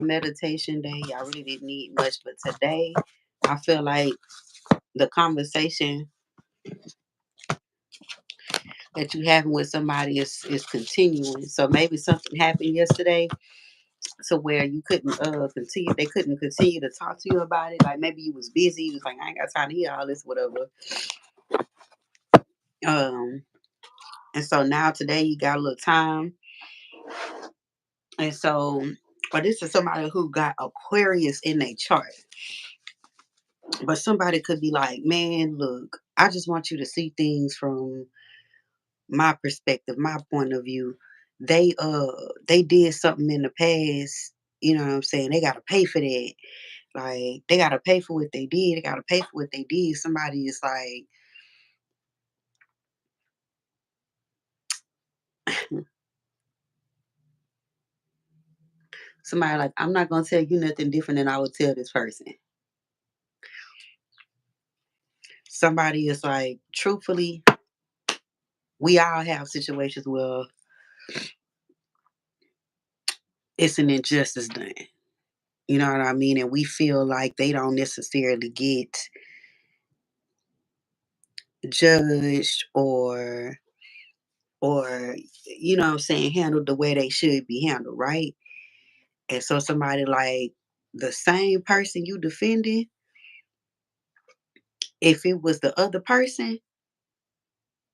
meditation day. I really didn't need much, but today I feel like the conversation that you having with somebody is continuing. So maybe something happened yesterday to where you couldn't continue. They couldn't continue to talk to you about it. Like maybe you was busy. You was like, I ain't got time to hear all this, whatever. Um, and so now today you got a little time, and so, or this is somebody who got Aquarius in their chart. But somebody could be like, man, look, I just want you to see things from my perspective, my point of view. They did something in the past, you know what I'm saying? They gotta pay for that. Like they gotta pay for what they did, they gotta pay for what they did. Somebody is like somebody like, I'm not gonna tell you nothing different than I would tell this person. Somebody is like, truthfully, we all have situations where it's an injustice done. You know what I mean? And we feel like they don't necessarily get judged or you know what I'm saying, handled the way they should be handled, right? And so somebody like the same person you defended, if it was the other person,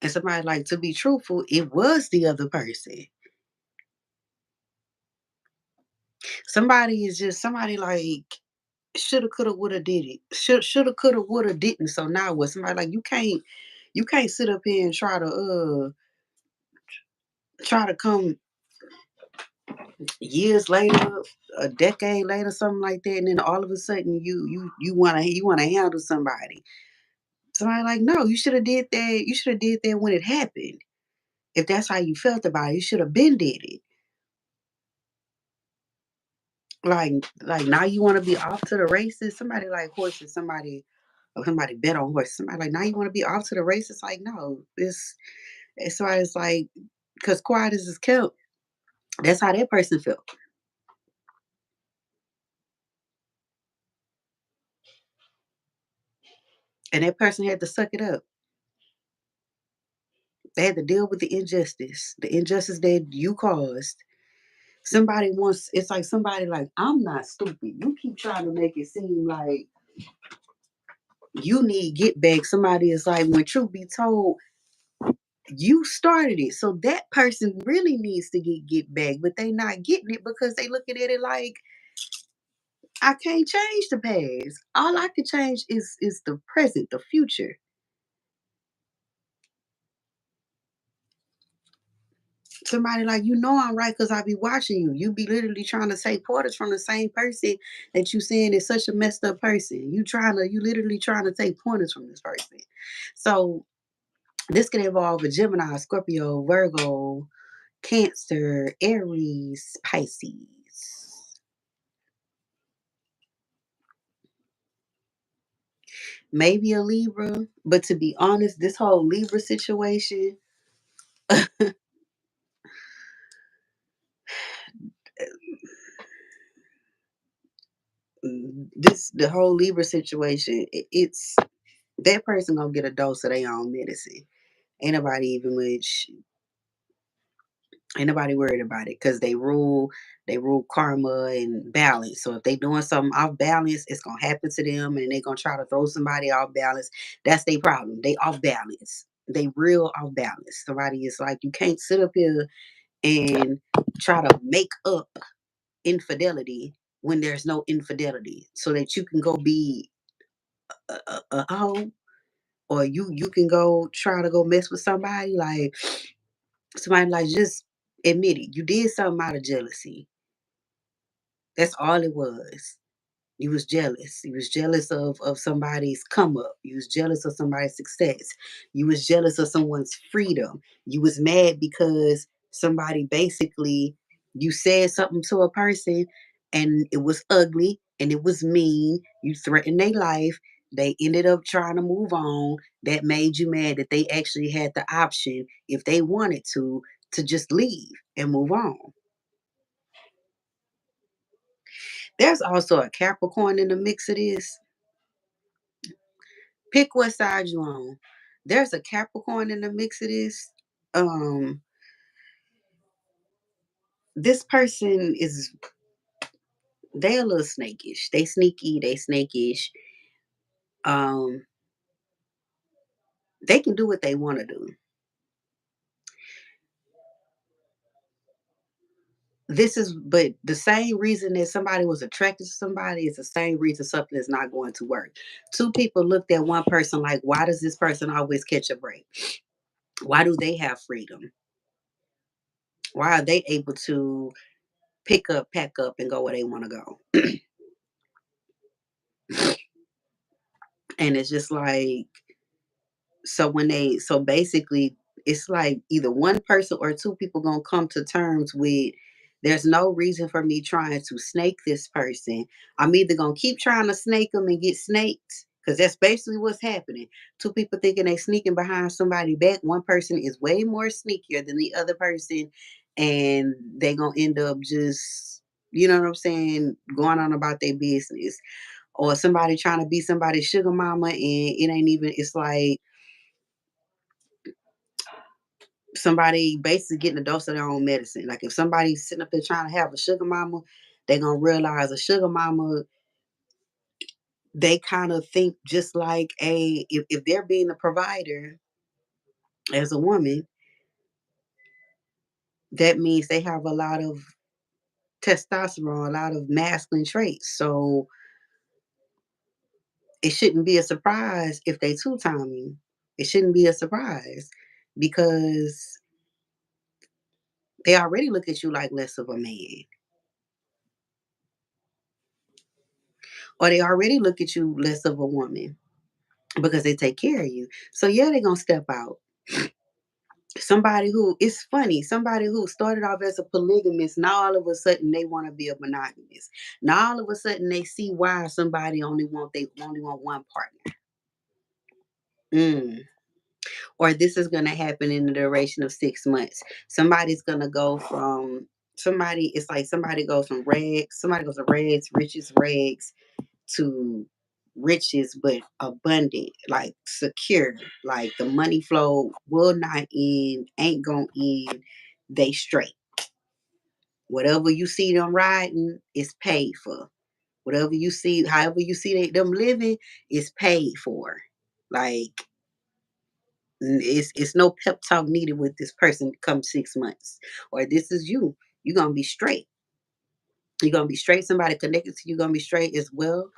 and somebody like to be truthful, it was the other person. Somebody is just somebody like shoulda, coulda, woulda, did it. Shoulda, coulda, woulda, didn't. So now what? Somebody like you can't sit up here and try to come years later, a decade later, something like that, and then all of a sudden you wanna handle somebody. Somebody like, no, you should have did that. You should have did that when it happened. If that's how you felt about it, you should have been did it. Like now you want to be off to the races. Somebody like horses. Somebody bet on horses. Somebody like now you want to be off to the races. Like no, it's why it's like because quiet as is kept. That's how that person felt, and that person had to suck it up. They had to deal with the injustice that you caused. Somebody wants, it's like somebody like, I'm not stupid. You keep trying to make it seem like you need get back. Somebody is like, when truth be told, you started it. So that person really needs to get back, but they not getting it because they looking at it like, I can't change the past. All I can change is the present, the future. Somebody like, you know I'm right because I be watching you. You be literally trying to take quarters from the same person that you saying is such a messed up person. You literally trying to take pointers from this person. So this could involve a Gemini, Scorpio, Virgo, Cancer, Aries, Pisces. Maybe a Libra, but to be honest, this whole Libra situation, this the whole Libra situation, it's that person gonna get a dose of their own medicine. Ain't nobody even much ain't nobody worried about it because they rule karma and balance. So if they doing something off balance, it's gonna happen to them and they gonna try to throw somebody off balance. That's their problem. They off balance. They real off balance. Somebody is like, you can't sit up here and try to make up infidelity when there's no infidelity so that you can go be a hoe or you can go try to go mess with somebody like just admit it. You did something out of jealousy. That's all it was. You was jealous. You was jealous of somebody's come up. You was jealous of somebody's success. You was jealous of someone's freedom. You was mad because somebody basically you said something to a person and it was ugly and it was mean. You threatened their life. They ended up trying to move on. That made you mad that they actually had the option, if they wanted to just leave and move on. There's also a Capricorn in the mix of this. Pick what side you on. There's a Capricorn in the mix of this. Um, this person is they a little snakish. They sneaky, they snakish. Um, they can do what they want to do. This is but the same reason that somebody was attracted to somebody is the same reason something is not going to work. Two people looked at one person like, why does this person always catch a break? Why do they have freedom? Why are they able to pick up, pack up, and go where they want to go? And it's just like, so basically it's like either one person or two people gonna come to terms with there's no reason for me trying to snake this person. I'm either gonna keep trying to snake them and get snaked, because that's basically what's happening. Two people thinking they sneaking behind somebody back. One person is way more sneakier than the other person, and they gonna end up just, you know what I'm saying, going on about their business. Or somebody trying to be somebody's sugar mama, and it ain't even, it's like somebody basically getting a dose of their own medicine. Like if somebody's sitting up there trying to have a sugar mama, they're gonna realize a sugar mama, they kind of think just like if they're being the provider as a woman, that means they have a lot of testosterone, a lot of masculine traits. So it shouldn't be a surprise if they two-time you. It shouldn't be a surprise because they already look at you like less of a man. Or they already look at you less of a woman because they take care of you. So yeah, they're gonna step out. Somebody who it's funny, somebody who started off as a polygamist, now all of a sudden they want to be a monogamist. Now all of a sudden they see why somebody only want one partner. Mm. Or this is gonna happen in the duration of 6 months. Somebody's gonna go from somebody, it's like somebody goes from rags, riches, rags to riches, but abundant, like secure. Like the money flow will not end, ain't gonna end. They straight. Whatever you see them riding is paid for. Whatever you see, however you see them living is paid for. Like it's no pep talk needed with this person come 6 months. Or this is you. You're gonna be straight. You're gonna be straight. Somebody connected to you gonna be straight as well.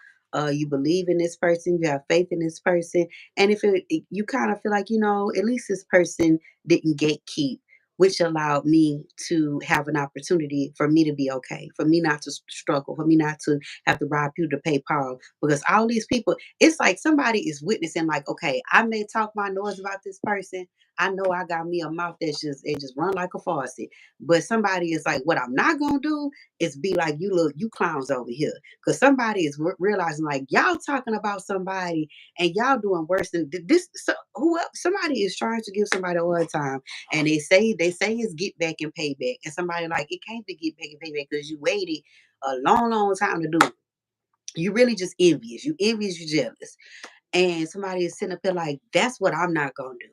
You believe in this person, you have faith in this person, and if you kind of feel like, at least this person didn't gatekeep, which allowed me to have an opportunity for me to be okay, for me not to struggle, for me not to have to rob people to pay Paul, because all these people, it's like somebody is witnessing, like, okay, I may talk my noise about this person. I know I got me a mouth it just run like a faucet, but somebody is like, what I'm not gonna do is be like, you clowns over here, because somebody is realizing like y'all talking about somebody and y'all doing worse than this. So who else? Somebody is trying to give somebody a hard time, and they say it's get back and payback, and somebody like it can't be get back and payback because you waited a long, long time to do it. You really just envious. You envious. You jealous, and somebody is sitting up there like, that's what I'm not gonna do.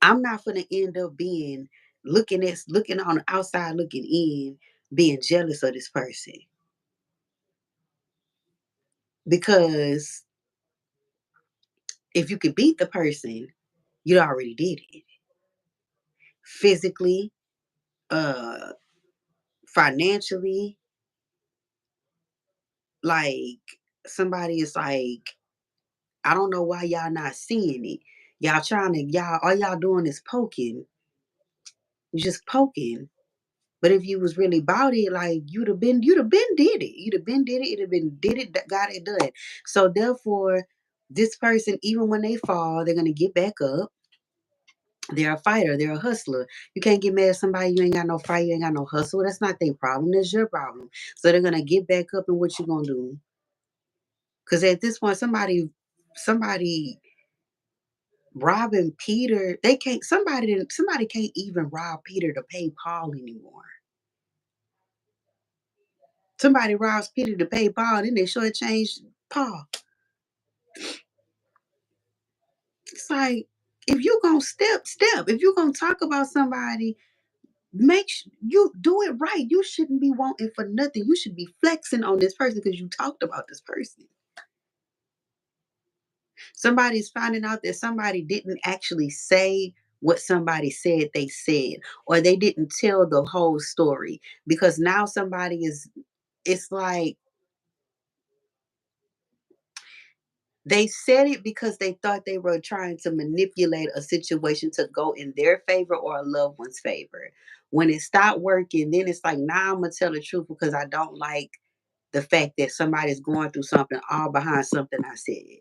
I'm not gonna end up being looking on the outside looking in, being jealous of this person. Because if you could beat the person, you already did it. Physically, uh financially, like somebody is like, I don't know why y'all not seeing it. Y'all trying to y'all all y'all doing is poking. You just poking. But if you was really about it, like you'd have been did it. You'd have been did it. It'd have been did it, got it done. So therefore, this person, even when they fall, they're gonna get back up. They're a fighter. They're a hustler. You can't get mad at somebody. You ain't got no fight. You ain't got no hustle. That's not their problem. That's your problem. So they're gonna get back up, and what you gonna do? Because at this point, somebody robbing Peter. They can't. Somebody can't even rob Peter to pay Paul anymore. Somebody robs Peter to pay Paul, then they shortchange Paul. It's like, if you gonna step. If you gonna talk about somebody, you do it right. You shouldn't be wanting for nothing. You should be flexing on this person because you talked about this person. Somebody's finding out that somebody didn't actually say what somebody said they said, or they didn't tell the whole story, because now somebody is, it's like they said it because they thought they were trying to manipulate a situation to go in their favor or a loved one's favor. When it stopped working, then it's like, now I'm gonna tell the truth because I don't like the fact that somebody's going through something all behind something I said.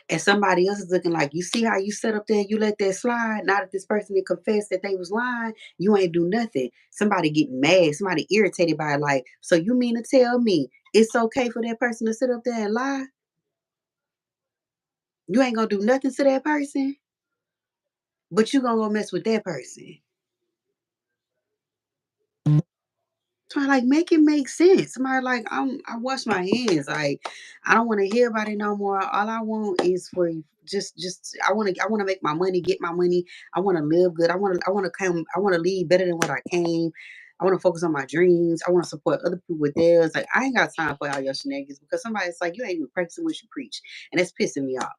And somebody else is looking like, you see how you set up there, you let that slide. Now that this person that confessed that they was lying, you ain't do nothing. Somebody get mad, somebody irritated by it, like, so you mean to tell me it's okay for that person to sit up there and lie? You ain't gonna do nothing to that person, but you gonna go mess with that person. So I like, make it make sense. Somebody like, I wash my hands. Like, I don't want to hear about it no more. All I want is for you, just I wanna make my money, get my money. I wanna live good. I wanna leave better than what I came. I wanna focus on my dreams. I wanna support other people with theirs. Like, I ain't got time for all your shenanigans, because somebody's like, you ain't even practicing what you preach. And that's pissing me off.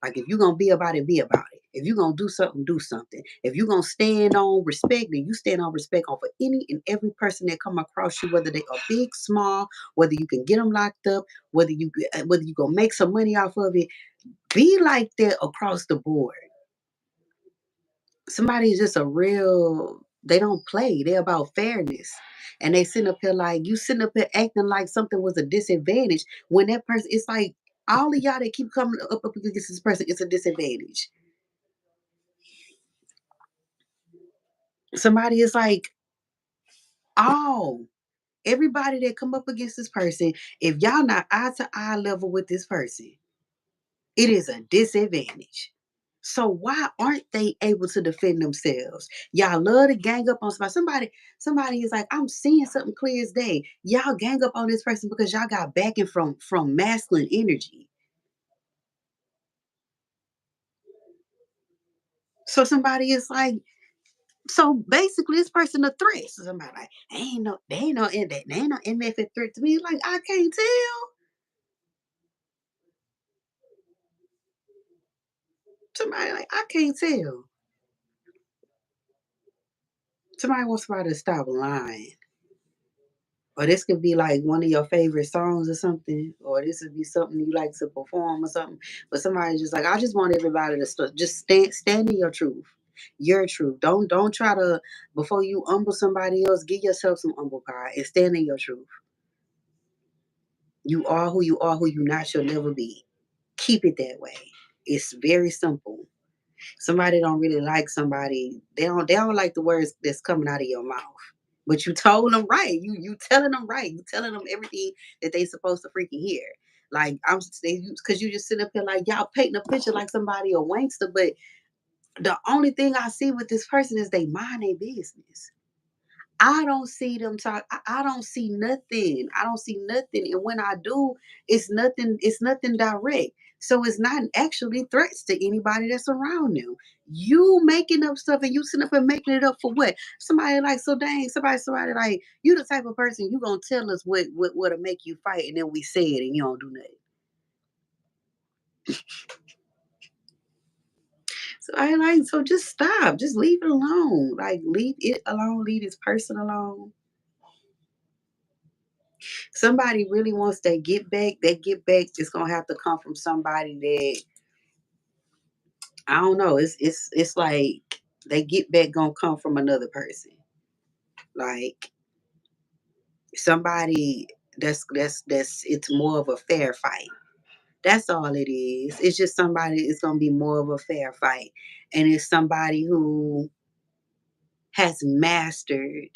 Like, if you're gonna be about it, be about it. If you're gonna do something, do something. If you're gonna stand on respect, then you stand on respect over any and every person that come across you, whether they are big, small, whether you can get them locked up, whether you gonna make some money off of it. Be like that across the board. Somebody is just a real. They don't play. They're about fairness. And they sitting up here like, you sitting up here acting like something was a disadvantage when that person, it's like, all of y'all that keep coming up against this person, it's a disadvantage. Somebody is like, oh, everybody that come up against this person, if y'all not eye to eye level with this person, it is a disadvantage. So why aren't they able to defend themselves? Y'all love to gang up on somebody. Somebody is like, I'm seeing something clear as day. Y'all gang up on this person because y'all got backing from masculine energy. So somebody is like, so basically this person a threat. So somebody like, they ain't no MF threat to me. Like, I can't tell. Somebody like, I can't tell. Somebody wants somebody to stop lying. Or this could be like one of your favorite songs or something. Or this would be something you like to perform or something. But somebody's just like, I just want everybody to just stand in your truth. Your truth. Don't try to, before you humble somebody else, give yourself some humble pie and stand in your truth. You are who you are, who you not shall never be. Keep it that way. It's very simple. Somebody don't really like somebody, they don't like the words that's coming out of your mouth. But you told them right. You telling them right. You telling them everything that they supposed to freaking hear. Like, I'm because you just sit up here like, y'all painting a picture like somebody a wankster, but the only thing I see with this person is they mind their business. I don't see them talk. I don't see nothing. I don't see nothing. And when I do, it's nothing direct. So it's not actually threats to anybody that's around them. You making up stuff and you sitting up and making it up for what? Somebody like, so dang, somebody like, you the type of person, you gonna tell us what'll make you fight, and then we say it and you don't do nothing. So I like, so just stop. Just leave it alone. Like, leave it alone, leave this person alone. Somebody really wants that get back is gonna have to come from somebody that, I don't know. It's like they get back gonna come from another person. Like, somebody that's it's more of a fair fight. That's all it is. It's just somebody, it's gonna be more of a fair fight. And it's somebody who has mastered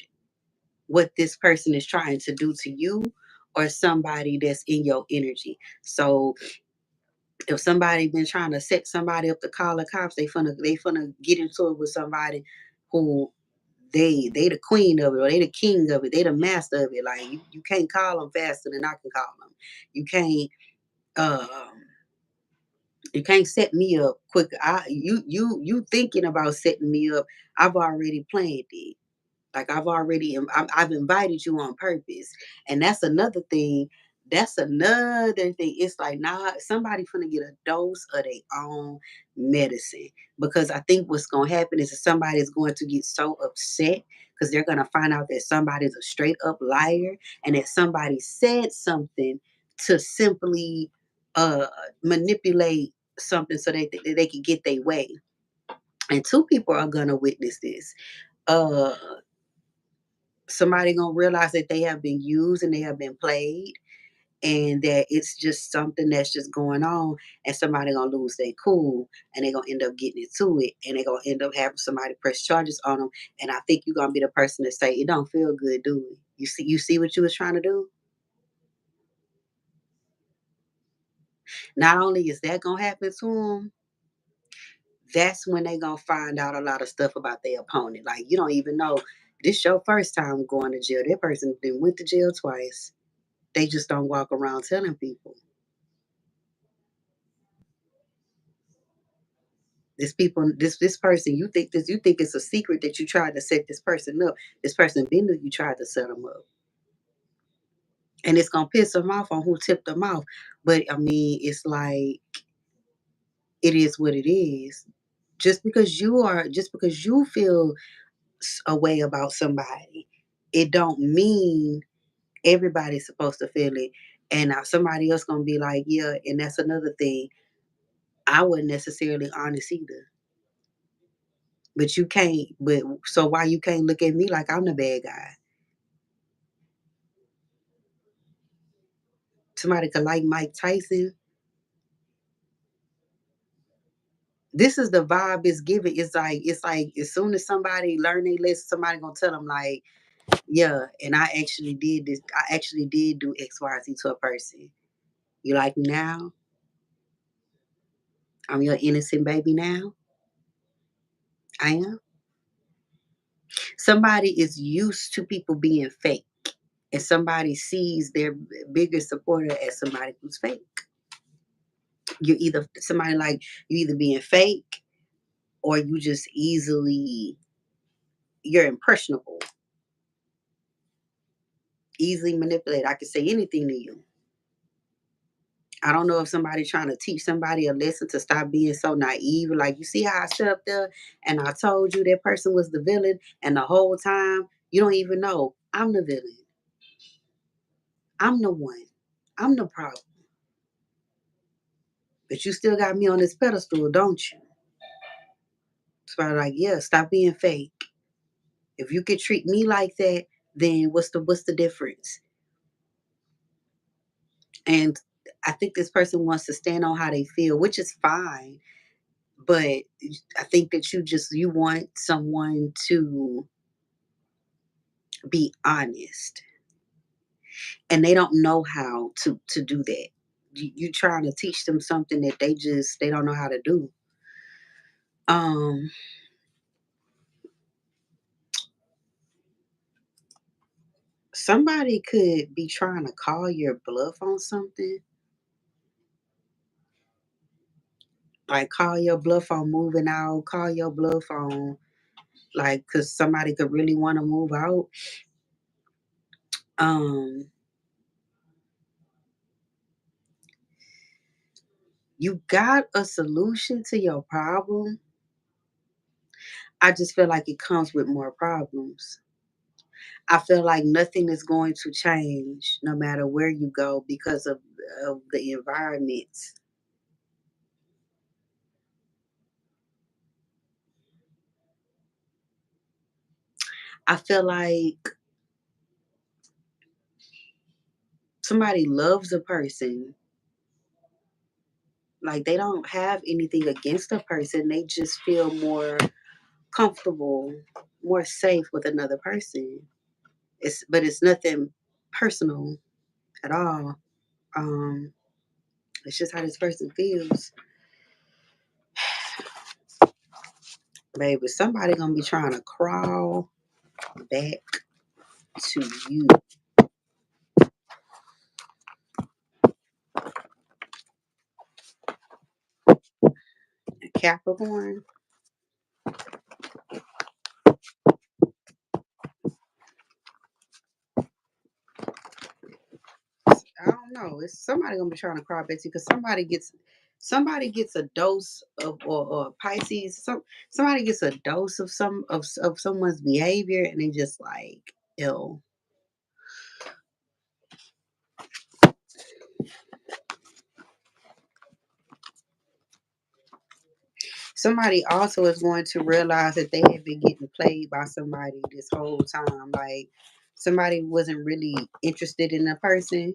what this person is trying to do to you, or somebody that's in your energy. So if somebody been trying to set somebody up to call the cops, they finna get into it with somebody who they the queen of it, or they the king of it, they the master of it. Like you can't call them faster than I can call them. You can't um you can't set me up quick. You thinking about setting me up. I've already planned it. Like I've invited you on purpose, and that's another thing. That's another thing. It's like, nah, somebody finna get a dose of their own medicine, because I think what's gonna happen is that somebody is going to get so upset because they're gonna find out that somebody's a straight up liar, and that somebody said something to simply uh manipulate something so they can get their way. And two people are gonna witness this. Uh Somebody gonna realize that they have been used and they have been played, and that it's just something that's just going on, and somebody gonna lose their cool, and they gonna end up getting into it, and they gonna end up having somebody press charges on them. And I think you're gonna be the person to say it don't feel good, do it? You see what you was trying to do. Not only is that gonna happen to them, that's when they gonna find out a lot of stuff about their opponent. Like, you don't even know this your first time going to jail. That person then went to jail twice. They just don't walk around telling people. This person, you think it's a secret that you tried to set this person up. This person been knew you tried to set them up, and it's gonna piss them off on who tipped them off. But I mean, it's like, it is what it is. Just because you feel a way about somebody, it don't mean everybody's supposed to feel it. And now somebody else gonna be like, yeah, and that's another thing. I wasn't necessarily honest either. But you can't, but so why you can't look at me like I'm the bad guy? Somebody could like Mike Tyson. This is the vibe it's giving. It's like as soon as somebody learn their lesson, somebody gonna tell them like, yeah, and I actually did this. I actually did do X, Y, Z to a person. You like me now? I'm your innocent baby now. I am. Somebody is used to people being fake, and somebody sees their biggest supporter as somebody who's fake. You're either somebody like you either being fake, or you just easily you're impressionable, easily manipulated. I can say anything to you. I don't know if somebody trying to teach somebody a lesson to stop being so naive. Like, you see how I stood up there and I told you that person was the villain, and the whole time you don't even know I'm the villain. I'm the one. I'm the problem. But you still got me on this pedestal, don't you? So I'm like, yeah, stop being fake. If you could treat me like that, then what's the difference? And I think this person wants to stand on how they feel, which is fine. But I think that you want someone to be honest, and they don't know how to do that. You trying to teach them something that they don't know how to do. Um, Somebody could be trying to call your bluff on something, like call your bluff on moving out, call your bluff on, like, because somebody could really want to move out. Um, you got a solution to your problem. I just feel like it comes with more problems. I feel like nothing is going to change no matter where you go because of the environment. I feel like somebody loves a person, like they don't have anything against a person. They just feel more comfortable, more safe with another person. It's nothing personal at all. Um, it's just how this person feels. Baby, somebody gonna be trying to crawl. back to you. Capricorn. I don't know. It's somebody gonna be trying to cry at you because somebody gets a dose of or Pisces. Somebody gets a dose of of someone's behavior and they just like ill. Somebody also is going to realize that they have been getting played by somebody this whole time. Like somebody wasn't really interested in a person.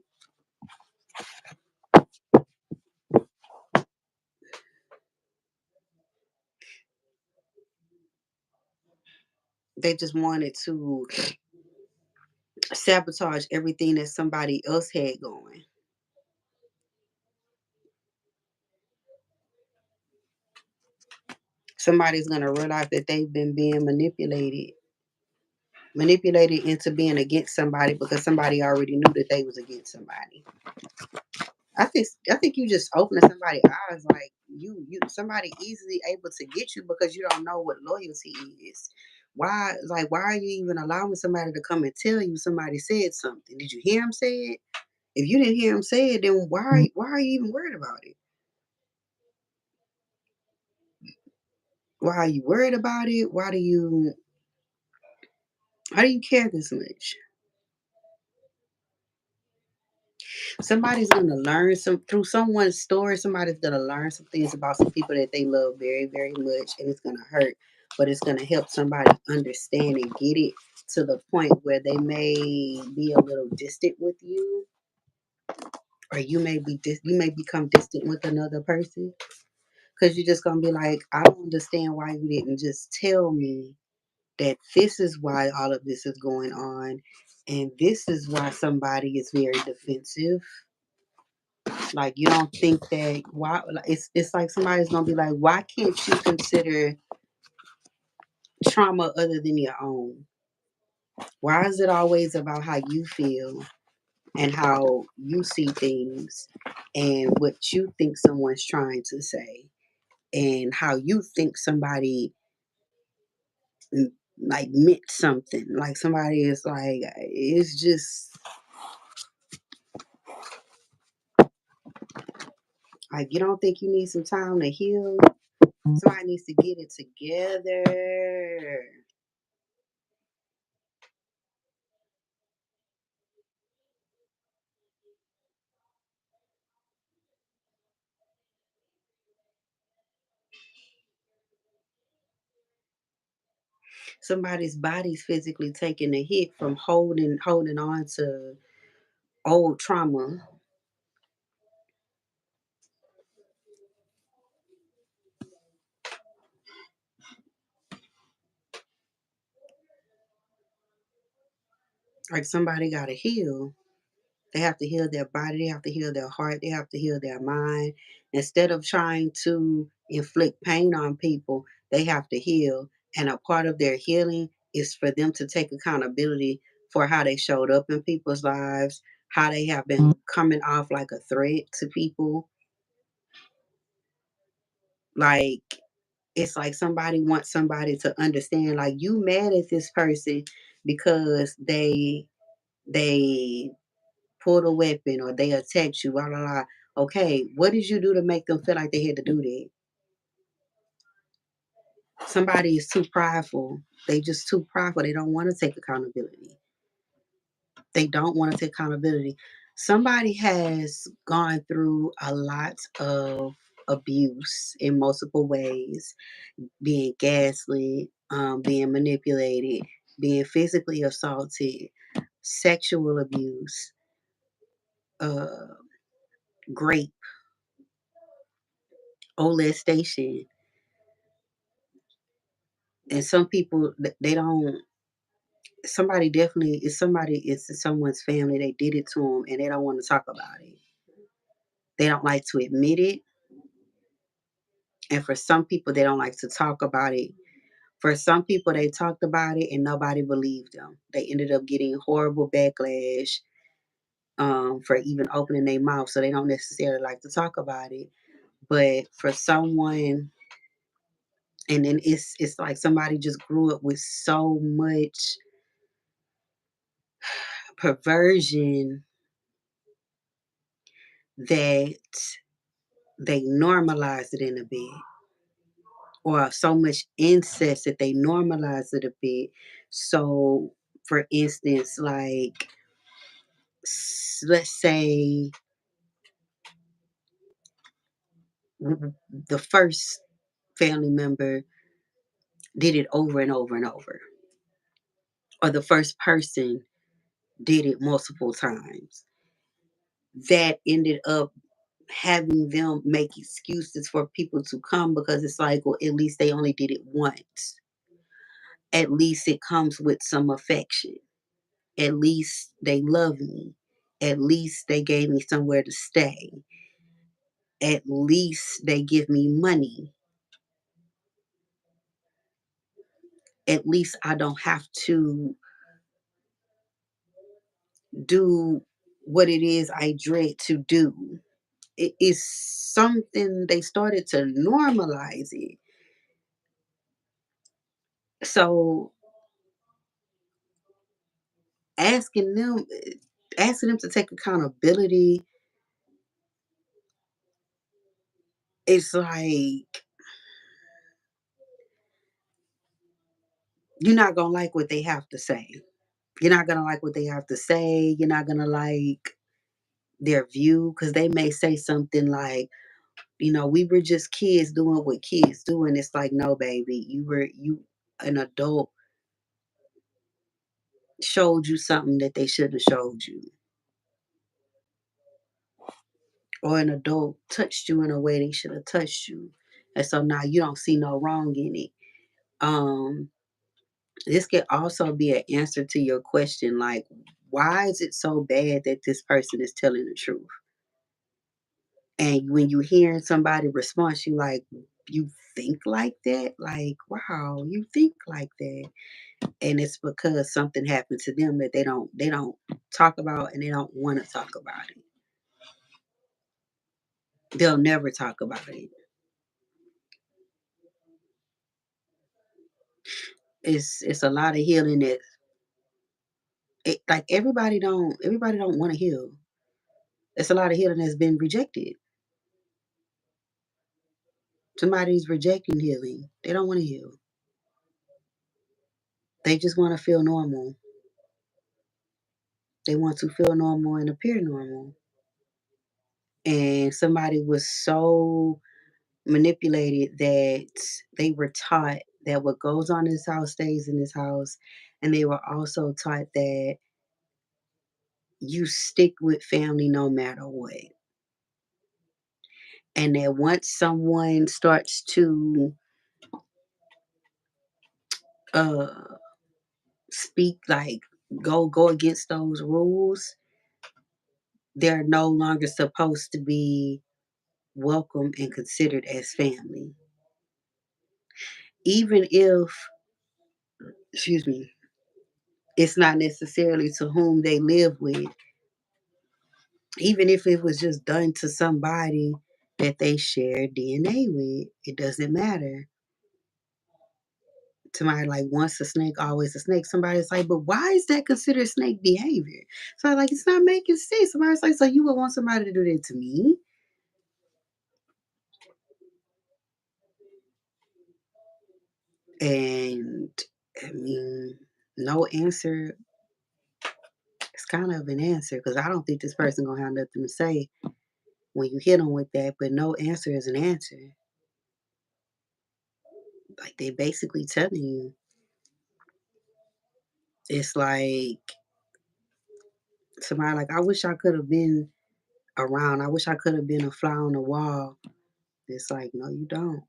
They just wanted to sabotage everything that somebody else had going. Somebody's going to realize that they've been being manipulated into being against somebody because somebody already knew that they was against somebody. I think you just opening somebody's eyes, like you somebody easily able to get you because you don't know what loyalty is. Why are you even allowing somebody to come and tell you somebody said something? Did you hear him say it? If you didn't hear him say it, then why are you even worried about it? Why are you worried about it? Why do you care this much? Somebody's gonna learn some through someone's story. Somebody's gonna learn some things about some people that they love very, very much, and it's gonna hurt, but it's gonna help somebody understand and get it to the point where they may be a little distant with you, or you may become distant with another person because you're just gonna be like, I don't understand why you didn't just tell me that this is why all of this is going on, and this is why somebody is very defensive. Like you don't think that why like, it's like somebody's gonna be like, why can't you consider trauma other than your own? Why is it always about how you feel and how you see things and what you think someone's trying to say and how you think somebody like meant something? Like somebody is like, it's just like you don't think you need some time to heal. Somebody needs to get it together. Somebody's body's physically taking a hit from holding on to old trauma. Like somebody got to heal. They have to heal their body, they have to heal their heart, they have to heal their mind. Instead of trying to inflict pain on people, they have to heal. And a part of their healing is for them to take accountability for how they showed up in people's lives, how they have been coming off like a threat to people. Like it's like somebody wants somebody to understand, like you mad at this person because they pulled a weapon or they attacked you, blah blah blah. Okay, what did you do to make them feel like they had to do that? Somebody is too prideful. They just too prideful. They don't want to take accountability. They don't want to take accountability. Somebody has gone through a lot of abuse in multiple ways, being gaslit, being manipulated, being physically assaulted, sexual abuse, uh, rape, molestation. And some people, they don't, somebody definitely, it's someone's family, they did it to them and they don't want to talk about it. They don't like to admit it. And for some people, they don't like to talk about it For some people, they talked about it and nobody believed them. They ended up getting horrible backlash for even opening their mouth. So they don't necessarily like to talk about it. But for someone, and then it's like somebody just grew up with so much perversion that they normalize it in a bit, or so much incest that they normalize it a bit. So, for instance, like let's say the first family member did it over and over and over, or the first person did it multiple times. That ended up having them make excuses for people to come because it's like, well, at least they only did it once. At least it comes with some affection. At least they love me. At least they gave me somewhere to stay. At least they give me money. At least I don't have to do what it is I dread to do. It is something they started to normalize it. So asking them asking them to take accountability, it's like you're not gonna like what they have to say. You're not gonna like what they have to say. You're not gonna like their view because they may say something like, we were just kids doing what kids do, and it's like, no, baby, you an adult showed you something that they shouldn't have showed you, or an adult touched you in a way they should have touched you, and so now you don't see no wrong in it. Um, this could also be an answer to your question, like, why is it so bad that this person is telling the truth? And when you hear somebody response, you like, you think like that? Like, wow, you think like that. And it's because something happened to them that they don't talk about, and they don't want to talk about it. They'll never talk about it. It's a lot of healing that like everybody don't want to heal. It's a lot of healing that's been rejected. Somebody's rejecting healing. They don't want to heal. They just want to feel normal. They want to feel normal and appear normal. And somebody was so manipulated that they were taught that what goes on in this house stays in this house. And they were also taught that you stick with family no matter what. And that once someone starts to uh speak, like go against those rules, they're no longer supposed to be welcome and considered as family. Even if, excuse me, it's not necessarily to whom they live with, even if it was just done to somebody that they share DNA with, it doesn't matter. Somebody like, once a snake, always a snake. Somebody's like, but why is that considered snake behavior? So I'm like, it's not making sense. Somebody's like, so you would want somebody to do that to me? And I mean, no answer is kind of an answer because I don't think this person gonna have nothing to say when you hit them with that. But no answer is an answer. Like they basically telling you, it's like somebody like, I wish I could have been around. I wish I could have been a fly on the wall. It's like, no, you don't,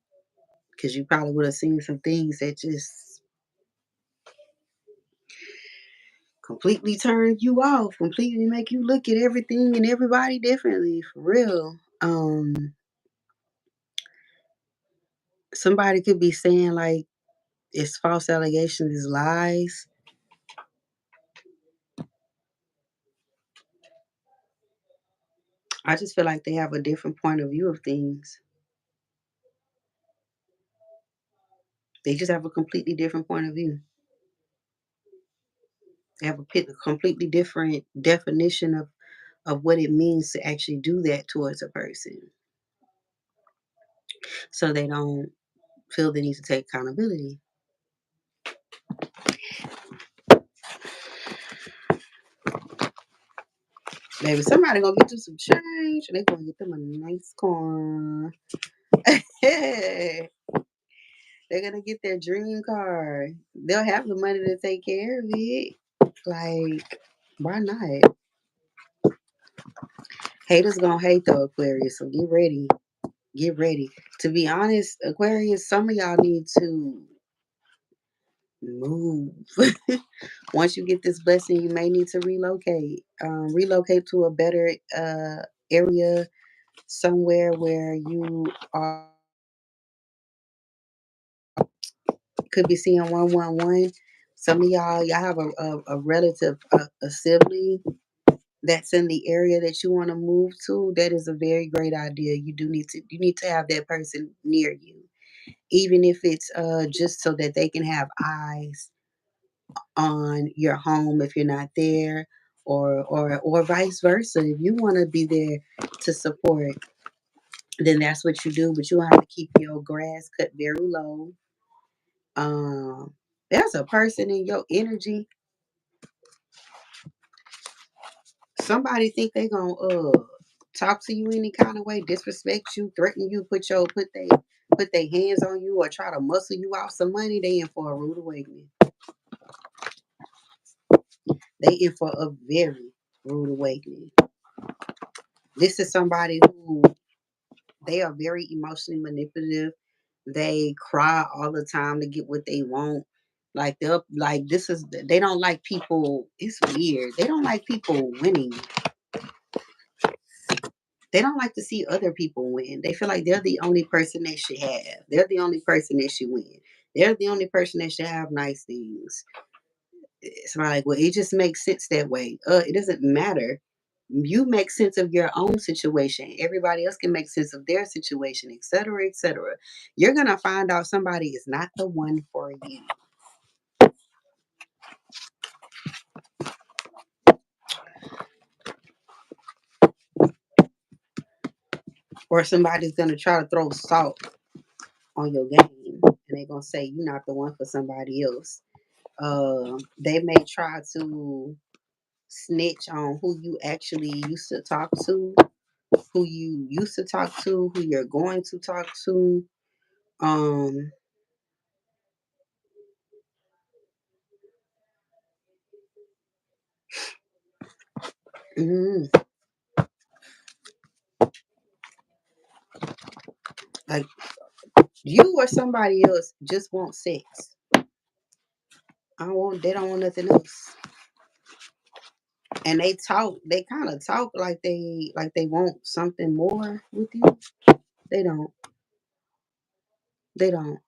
because you probably would have seen some things that just completely turn you off, completely make you look at everything and everybody differently, for real. Somebody could be saying like It's false allegations, it's lies. I just feel like they have a different point of view of things. They just have a completely different point of view. They have a completely different definition of what it means to actually do that towards a person. So they don't feel the need to take accountability. Maybe somebody gonna get you some change and they gonna get them a nice car. They're gonna get their dream car. They'll have the money to take care of it. Like, why not? Haters gonna hate though, Aquarius. So get ready. Get ready. To be honest, Aquarius, some of y'all need to move. Once you get this blessing, you may need to relocate. Relocate to a better area, somewhere where you are could be seeing 111. Some of y'all have a relative, a sibling that's in the area that you want to move to. That is a very great idea. You need to have that person near you, even if it's just so that they can have eyes on your home if you're not there, or vice versa. If you want to be there to support, then that's what you do. But you have to keep your grass cut very low. There's a person in your energy. Somebody think they gonna talk to you any kind of way, disrespect you, threaten you, put their hands on you, or try to muscle you out some money. They in for a rude awakening. They in for a very rude awakening. This is somebody who they are very emotionally manipulative. They cry all the time to get what they want. Like they'll like this is they don't like people. It's weird. They don't like people winning. They don't like to see other people win. They feel like they're the only person they should have. They're the only person that should win. They're the only person that should have nice things. It's like, well, it just makes sense that way. It doesn't matter. You make sense of your own situation. Everybody else can make sense of their situation, etc., etc. You're gonna find out somebody is not the one for you, or somebody's gonna try to throw salt on your game, and they're gonna say you're not the one for somebody else. They may try to snitch on who you actually used to talk to, who you used to talk to, who you're going to talk to. Um, mhm. Like you or somebody else just want sex. I don't want. They don't want nothing else. And they talk. They kind of talk like they want something more with you. They don't. They don't.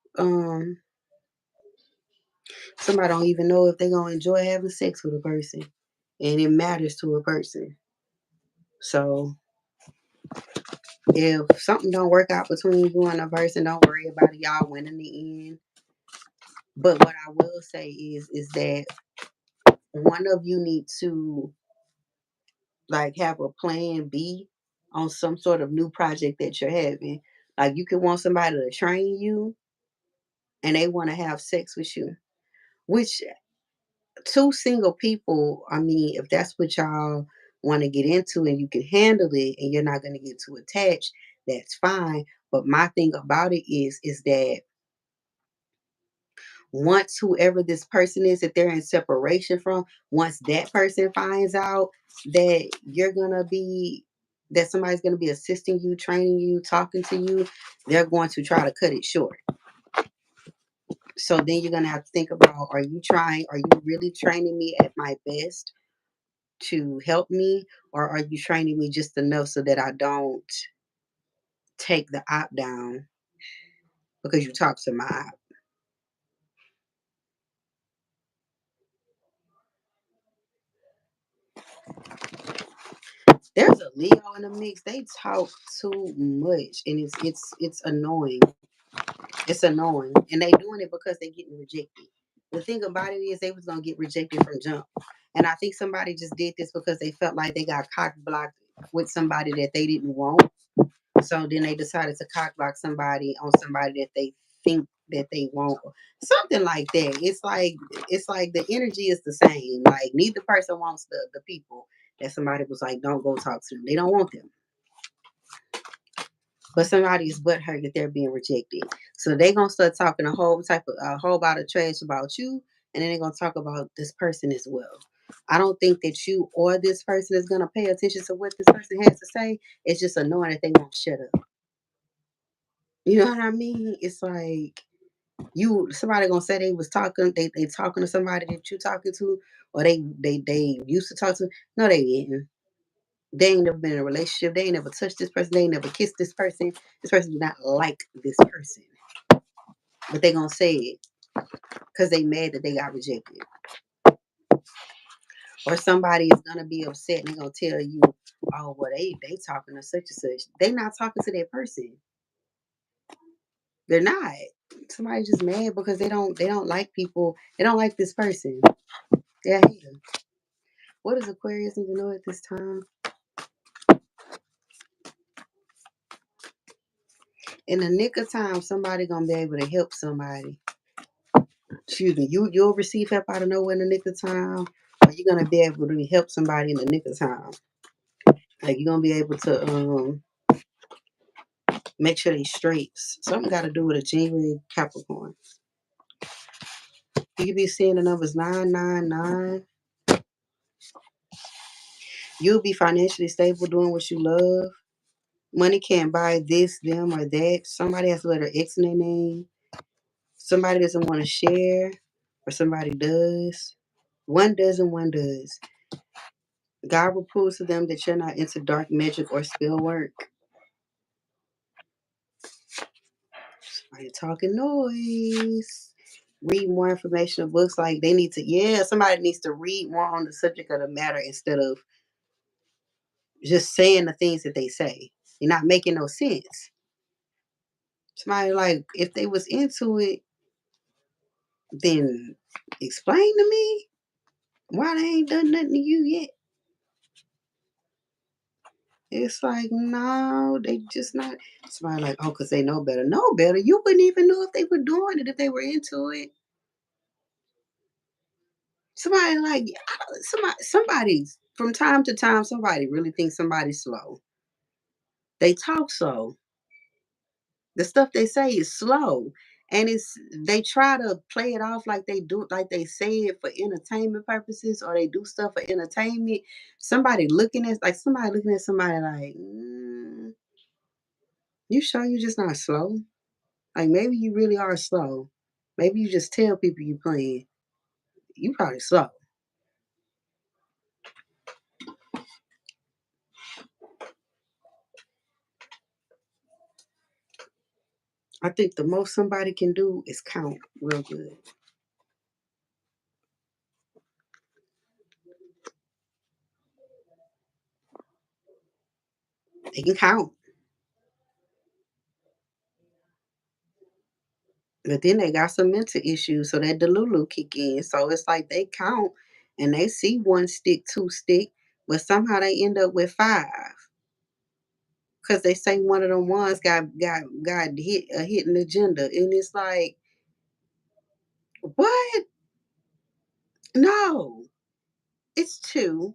Somebody don't even know if they're gonna enjoy having sex with a person, and it matters to a person. So if something don't work out between you and a person, don't worry about it. Y'all win in the end. But what I will say is that one of you need to like have a plan B on some sort of new project that you're having. Like you could want somebody to train you and they want to have sex with you. Which two single people, I mean, if that's what y'all want to get into and you can handle it and you're not going to get too attached, that's fine. But my thing about it is that once whoever this person is that they're in separation from, once that person finds out that you're gonna be that somebody's gonna be assisting you, training you, talking to you, they're going to try to cut it short. So then you're gonna have to think about, are you really training me at my best to help me, or are you training me just enough so that I don't take the op down because you talk to my op? Leo in the mix, they talk too much, and it's annoying. It's annoying, and they doing it because they getting rejected. The thing about it is, they was gonna get rejected from jump, and I think somebody just did this because they felt like they got cock blocked with somebody that they didn't want. So then they decided to cock block somebody on somebody that they think that they want, something like that. It's like the energy is the same. Like neither person wants the people that somebody was like, don't go talk to them. They don't want them. But somebody is butthurt that they're being rejected. So they gonna start talking a whole lot of trash about you, and then they're gonna talk about this person as well. I don't think that you or this person is gonna pay attention to what this person has to say. It's just annoying that they won't shut up. You know what I mean? It's like somebody gonna say they talking to somebody that you talking to, or they used to talk to. No, they didn't. They ain't never been in a relationship. They ain't never touched this person. They ain't never kissed this person. This person do not like this person. But they gonna say it because they mad that they got rejected. Or somebody is gonna be upset and they gonna tell you, oh well they talking to such and such. They not talking to that person. They're not. Somebody just mad because they don't like people. They don't like this person. Yeah, I hate them. What does Aquarius need to know at this time? In the nick of time, somebody gonna be able to help somebody. Excuse me. You'll receive help out of nowhere in the nick of time, or you're gonna be able to help somebody in the nick of time. Like you're gonna be able to make sure they straight. Something got to do with a January Capricorn. You could be seeing the numbers 999. You'll be financially stable doing what you love. Money can't buy this, them, or that. Somebody has to let her ex in their name. Somebody doesn't want to share, or somebody does. One does and one does. God will prove to them that you're not into dark magic or spell work. Somebody talking noise. Read more information of books like they need to. Yeah, somebody needs to read more on the subject of the matter instead of just saying the things that they say. You're not making no sense. Somebody like if they was into it, then explain to me why they ain't done nothing to you yet. It's like, no, they just not. Somebody like, oh, because they know better. Know better. You wouldn't even know if they were doing it if they were into it. Somebody like, somebody from time to time, somebody really thinks somebody's slow. They talk slow. The stuff they say is slow. And they try to play it off like they do, like they say it for entertainment purposes, or they do stuff for entertainment. Somebody looking at somebody like, you sure you just not slow? Like maybe you really are slow. Maybe you just tell people you playing. You probably slow. I think the most somebody can do is count real good. They can count. But then they got some mental issues, so that Delulu kick in. So it's like they count and they see one stick, two stick, but somehow they end up with five. Cause they say one of them ones got hit a hidden agenda. And it's like, what? No. It's two.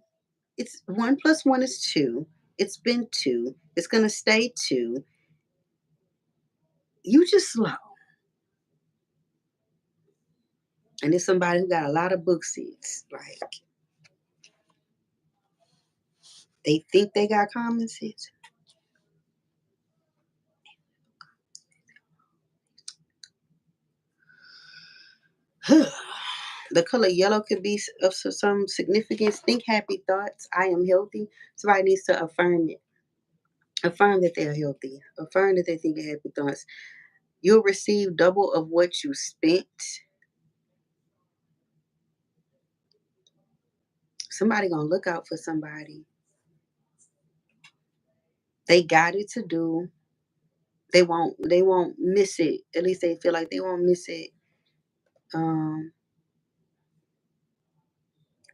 It's one plus one is two. It's been two. It's gonna stay two. You just slow. And it's somebody who got a lot of book seats. Like they think they got common sense. The color yellow could be of some significance. Think happy thoughts. I am healthy. Somebody needs to affirm it. Affirm that they are healthy. Affirm that they think happy thoughts. You'll receive double of what you spent. Somebody gonna look out for somebody. They got it to do. They won't miss it. At least they feel like they won't miss it. Um,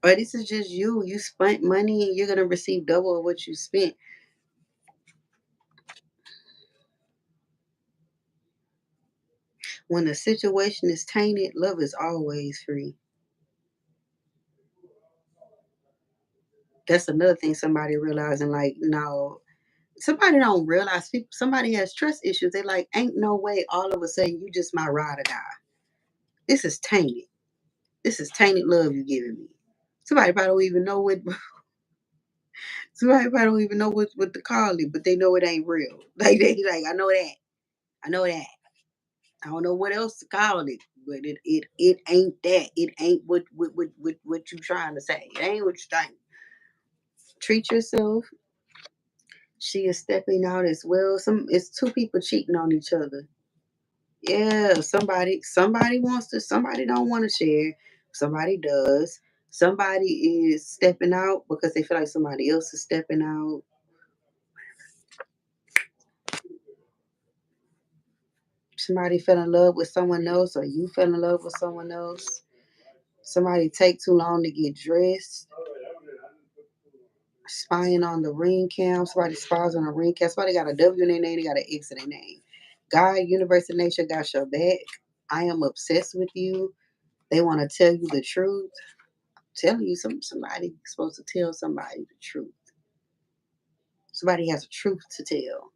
or this is just you. You spent money and you're gonna receive double of what you spent. When the situation is tainted, love is always free. That's another thing somebody realizing, like, no, somebody don't realize people, somebody has trust issues. They like, ain't no way all of a sudden you just my ride or die. This is tainted. This is tainted love you giving me. Somebody probably don't even know what somebody probably don't even know what to call it, but they know it ain't real. Like they like, I know that. I know that. I don't know what else to call it, but it ain't that. It ain't what you trying to say. It ain't what you think. Treat yourself. She is stepping out as well. It's two people cheating on each other. Yeah, somebody wants to, somebody don't want to share, somebody does. Somebody is stepping out because they feel like somebody else is stepping out. Somebody fell in love with someone else, or you fell in love with someone else. Somebody take too long to get dressed. Spying on the ring cam. Somebody spies on a ring cam. Somebody got a W in their name. They got an X in their name. God, universe, and nature got your back. I am obsessed with you. They want to tell you the truth. Telling you somebody supposed to tell somebody the truth. Somebody has a truth to tell.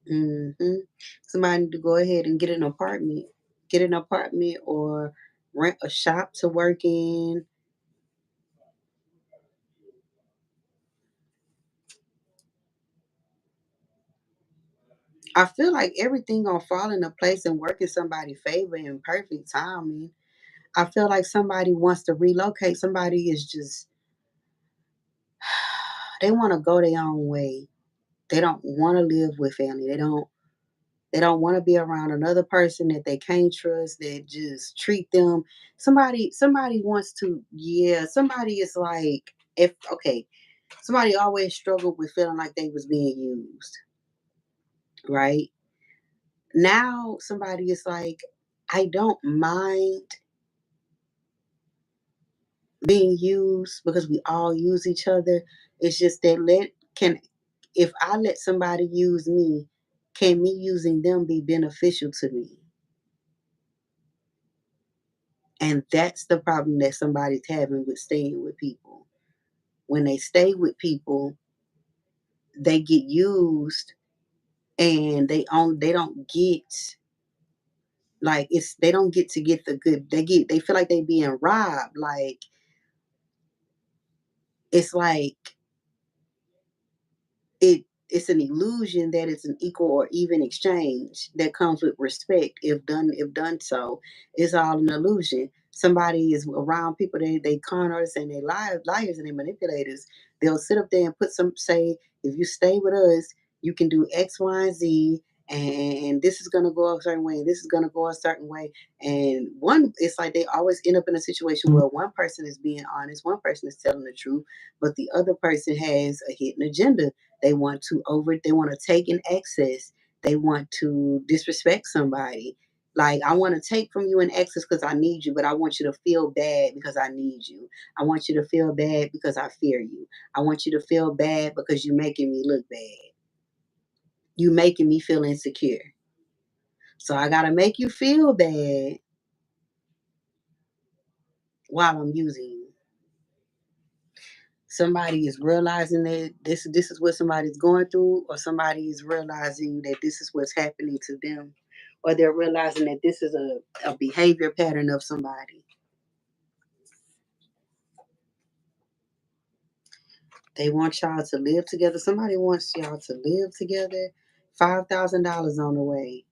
hmm Somebody need to go ahead and get an apartment. Get an apartment or rent a shop to work in. I feel like everything gonna fall into place and work in somebody's favor in perfect timing. I feel like somebody wants to relocate. Somebody is just they want to go their own way. They don't want to live with family. They don't want to be around another person that they can't trust, that just treat them. Somebody wants to, yeah, somebody is like, if okay, somebody always struggled with feeling like they was being used, right? Now somebody is like, I don't mind being used because we all use each other. It's just that if I let somebody use me, can me using them be beneficial to me? And that's the problem that somebody's having with staying with people. When they stay with people, they get used and they don't get like it's they don't get to get the good. They feel like they being robbed. Like it's like it's an illusion that it's an equal or even exchange that comes with respect if done so. It's all an illusion. Somebody is around people, they con artists and they liars and they manipulators. They'll sit up there and put some say, if you stay with us you can do X, Y, and Z, and this is gonna go a certain way and this is gonna go a certain way. And one, it's like they always end up in a situation where one person is being honest, one person is telling the truth, but the other person has a hidden agenda. They want to take in excess. They want to disrespect somebody. Like, I want to take from you in excess because I need you, but I want you to feel bad because I need you. I want you to feel bad because I fear you. I want you to feel bad because you're making me look bad. You making me feel insecure. So I gotta make you feel bad while I'm using you. Somebody is realizing that this is what somebody's going through, or somebody is realizing that this is what's happening to them, or they're realizing that this is a behavior pattern of somebody. They want y'all to live together. Somebody wants y'all to live together. $5,000 on the way.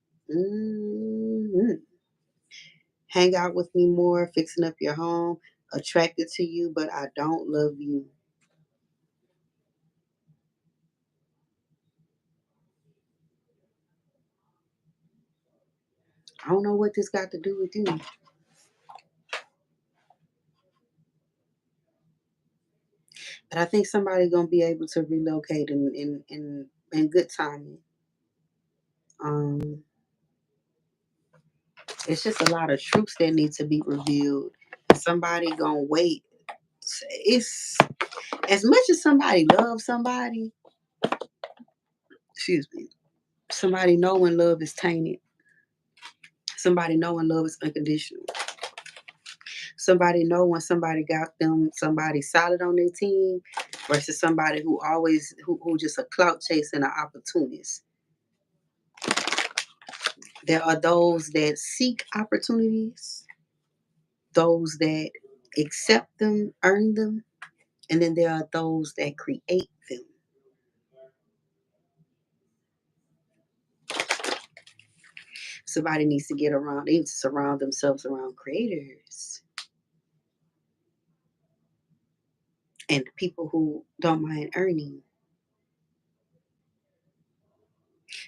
Hang out with me more, fixing up your home, attracted to you, but I don't love you. I don't know what this got to do with you. But I think somebody's gonna be able to relocate in good timing. Um, it's just a lot of truths that need to be revealed. Somebody gonna wait. It's as much as somebody loves somebody. Excuse me. Somebody know when love is tainted. Somebody know when love is unconditional. Somebody know when somebody got them somebody solid on their team versus somebody who always who just a clout chasing an opportunist. There are those that seek opportunities, those that accept them, earn them, and then there are those that create them. Somebody needs to get around, they need to surround themselves around creators and people who don't mind earning.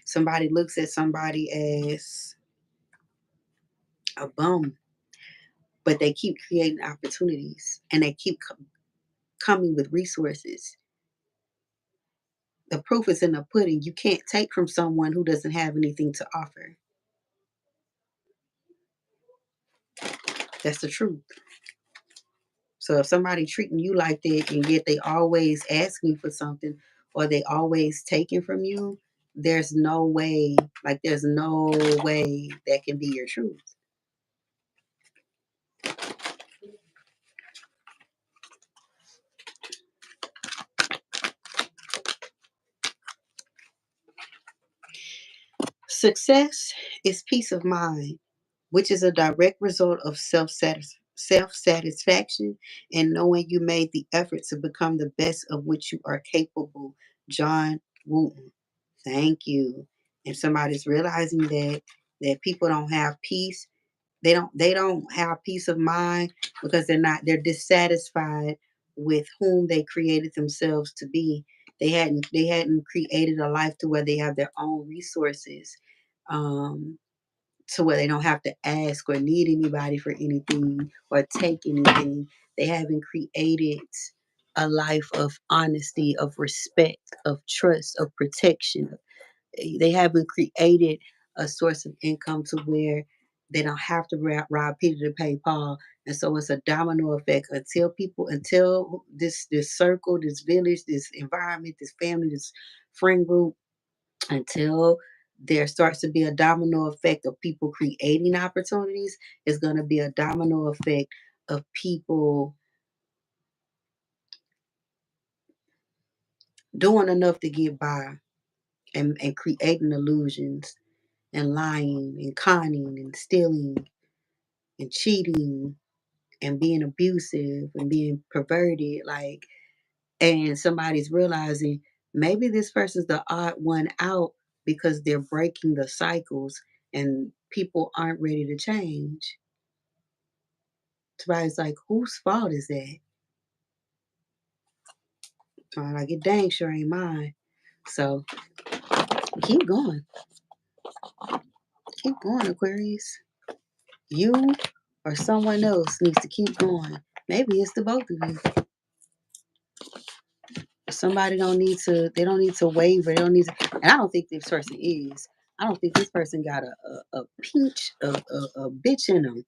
Somebody looks at somebody as a bum, but they keep creating opportunities and they keep coming with resources. The proof is in the pudding. You can't take from someone who doesn't have anything to offer. That's the truth. So if somebody treating you like that and yet they always asking for something or they always taking from you, there's no way, there's no way that can be your truth. Success is peace of mind, which is a direct result of self satisfaction and knowing you made the effort to become the best of which you are capable. John Wooten. Thank you. If somebody's realizing that people don't have peace, they don't have peace of mind because they're dissatisfied with whom they created themselves to be. They hadn't created a life to where they have their own resources. Um, to where they don't have to ask or need anybody for anything or take anything. They haven't created a life of honesty, of respect, of trust, of protection. They haven't created a source of income to where they don't have to rob Peter to pay Paul. And so it's a domino effect until this circle, this village, this environment, this family, this friend group, until there starts to be a domino effect of people creating opportunities, it's going to be a domino effect of people doing enough to get by and creating illusions and lying and conning and stealing and cheating and being abusive and being perverted. And somebody's realizing maybe this person's the odd one out because they're breaking the cycles and people aren't ready to change. Somebody's like, whose fault is that? So I'm like, it dang sure ain't mine. So keep going. Keep going, Aquarius. You or someone else needs to keep going. Maybe it's the both of you. Somebody they don't need to waver. They don't need to, and I don't think this person is. I don't think this person got a peach, a bitch in them.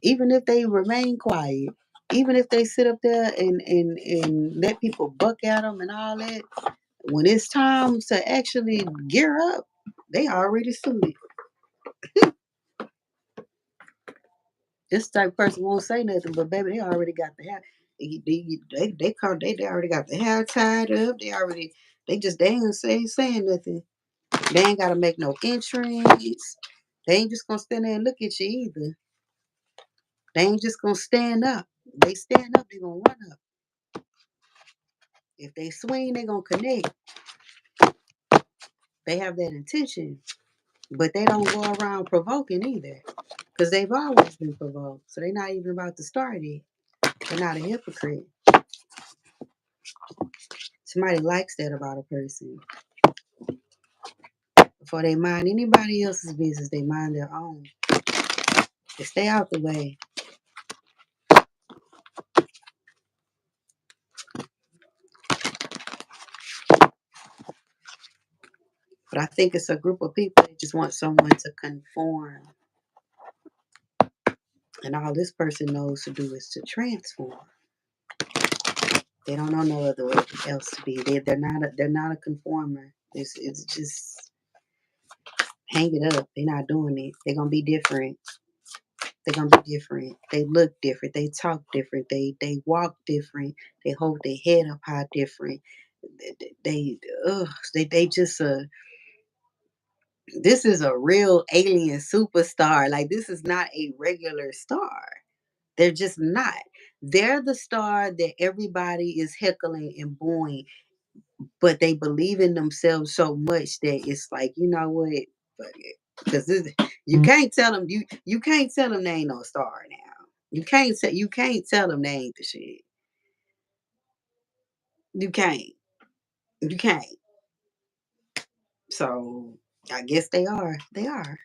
Even if they remain quiet, even if they sit up there and let people buck at them and all that, when it's time to actually gear up, they already suited. This type of person won't say nothing, but baby, they already got the hair. They already got the hair tied up. They ain't saying nothing. They ain't gotta make no entrance. They ain't just gonna stand there and look at you either. They ain't just gonna stand up. They stand up, they gonna run up. If they swing, they gonna connect. They have that intention, but they don't go around provoking either, because they've always been provoked. So they're not even about to start it. They're not a hypocrite. Somebody likes that about a person. Before they mind anybody else's business, they mind their own. Just stay out the way. But I think it's a group of people that just want someone to conform. And all this person knows to do is to transform. They don't know no other way else to be. They're not a conformer. It's just hang it up. They're not doing it. They're gonna be different. They're gonna be different. They look different. They talk different. They walk different. They hold their head up high different. They they just this is a real alien superstar. Like this is not a regular star. They're just not. They're the star that everybody is heckling and booing, but they believe in themselves so much that it's like, you know what? Because you can't tell them you can't tell them they ain't no star now. You can't tell them they ain't the shit. You can't. You can't. So I guess they are. They are.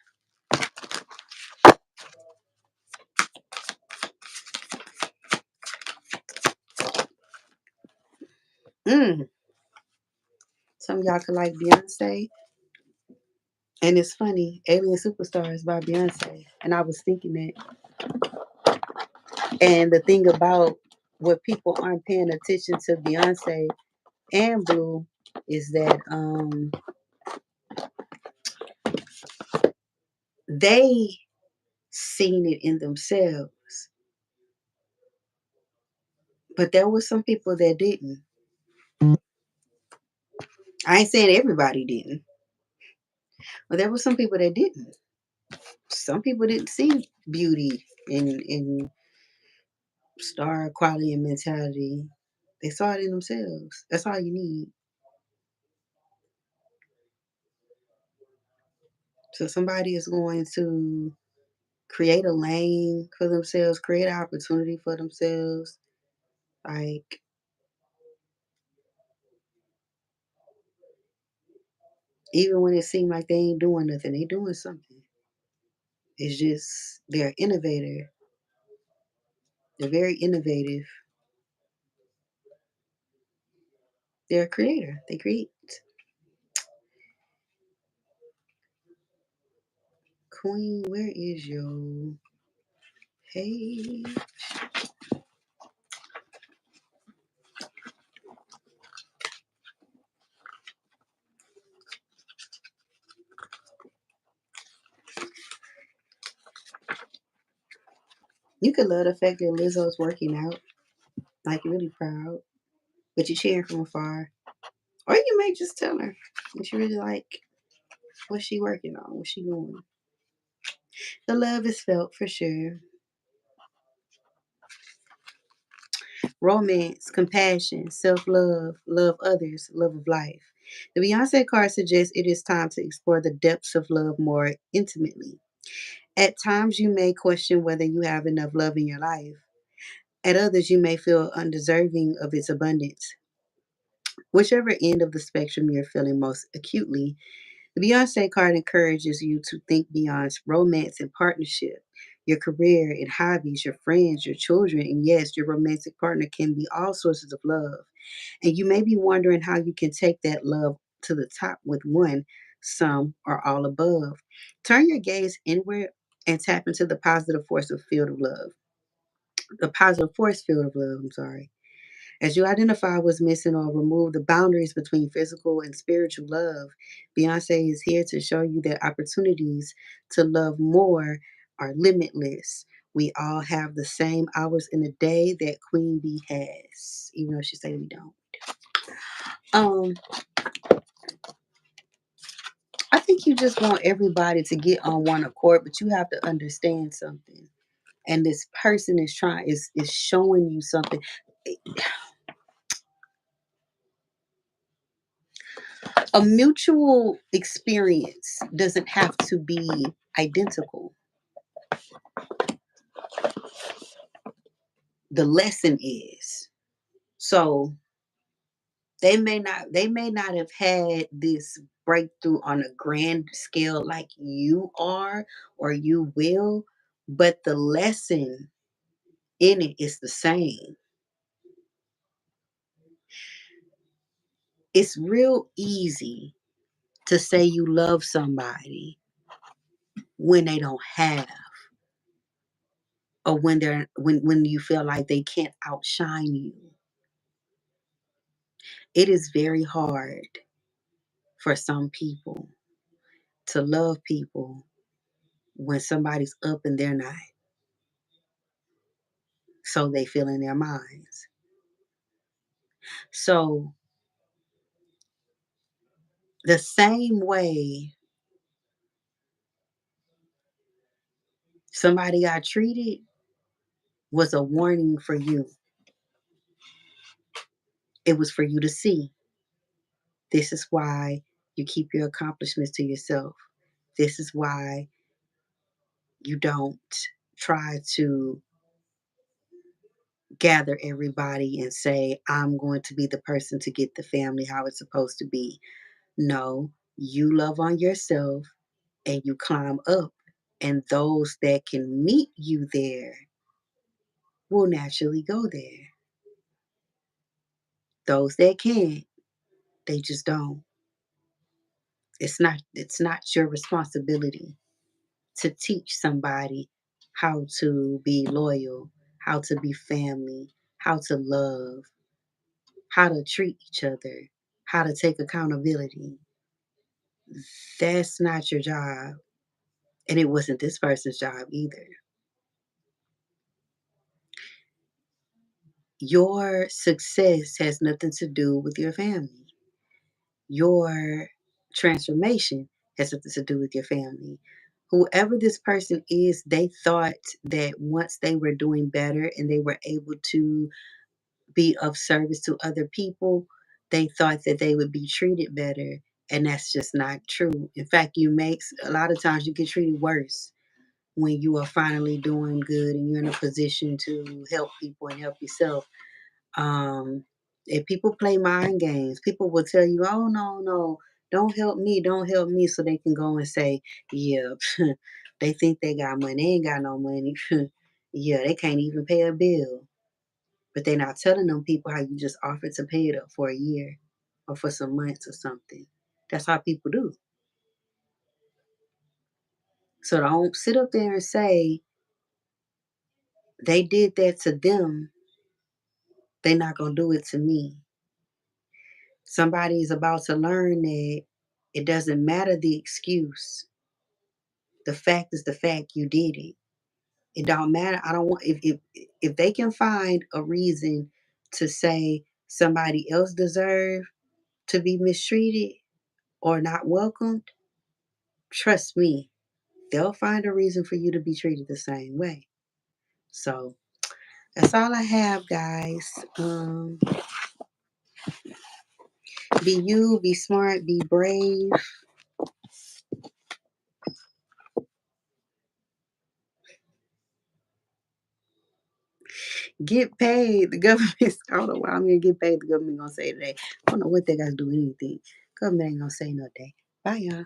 Mm. Some of y'all could like Beyonce. And it's funny, Alien Superstars by Beyonce. And I was thinking that. And the thing about what people aren't paying attention to Beyonce and Blue is that they seen it in themselves. But there were some people that didn't. I ain't saying everybody didn't, but there were some people that didn't. Some people didn't see beauty in star quality and mentality. They saw it in themselves. That's all you need. So somebody is going to create a lane for themselves, create an opportunity for themselves. Like, even when it seemed like they ain't doing nothing, they doing something. It's just they're innovator. They're very innovative. They're a creator. They create. Queen, where is your hey? You could love the fact that Lizzo's working out, like really proud, but you're cheering from afar. Or you may just tell her that you really like what she working on, what she doing. The love is felt for sure. Romance, compassion, self love, love others, love of life. The Beyonce card suggests it is time to explore the depths of love more intimately. At times, you may question whether you have enough love in your life. At others, you may feel undeserving of its abundance. Whichever end of the spectrum you're feeling most acutely, the Beyonce card encourages you to think beyond romance and partnership. Your career and hobbies, your friends, your children, and yes, your romantic partner can be all sources of love. And you may be wondering how you can take that love to the top with one, some, or all above. Turn your gaze inward and tap into the positive force of field of love. The positive force field of love, I'm sorry. As you identify what's missing or remove the boundaries between physical and spiritual love, Beyonce is here to show you that opportunities to love more are limitless. We all have the same hours in a day that Queen Bee has, even though she say we don't. Um, I think you just want everybody to get on one accord, but you have to understand something. And this person is showing you something. A mutual experience doesn't have to be identical. The lesson is. So they may not have had this breakthrough on a grand scale like you are or you will, but the lesson in it is the same. It's real easy to say you love somebody when they don't have, or when you feel like they can't outshine you. It is very hard for some people to love people when somebody's up and they're not. So they feel in their minds. So the same way somebody got treated was a warning for you. It was for you to see. This is why you keep your accomplishments to yourself. This is why you don't try to gather everybody and say, I'm going to be the person to get the family how it's supposed to be. No, you love on yourself and you climb up. And those that can meet you there will naturally go there. Those that can't, they just don't. It's not your responsibility to teach somebody how to be loyal, how to be family, how to love, how to treat each other, how to take accountability. That's not your job. And it wasn't this person's job either. Your success has nothing to do with your family. Your transformation has something to do with your family. Whoever this person is, they thought that once they were doing better and they were able to be of service to other people, they thought that they would be treated better. And that's just not true. In fact, a lot of times you get treated worse when you are finally doing good and you're in a position to help people and help yourself. Um, if people play mind games, people will tell you, oh, no, no, don't help me, so they can go and say, yeah, they think they got money, they ain't got no money. Yeah, they can't even pay a bill. But they're not telling them people how you just offered to pay it up for a year or for some months or something. That's how people do. So don't sit up there and say they did that to them, they're not going to do it to me. Somebody is about to learn that it doesn't matter the excuse. The fact is the fact, you did it. It don't matter. I don't want if they can find a reason to say somebody else deserve to be mistreated or not welcomed, trust me, they'll find a reason for you to be treated the same way. So that's all I have, guys. Be you, be smart, be brave. Get paid. The government, I don't know why I'm gonna get paid. The government gonna say today. I don't know what they got to do with anything. Government ain't gonna say no day. Bye, y'all.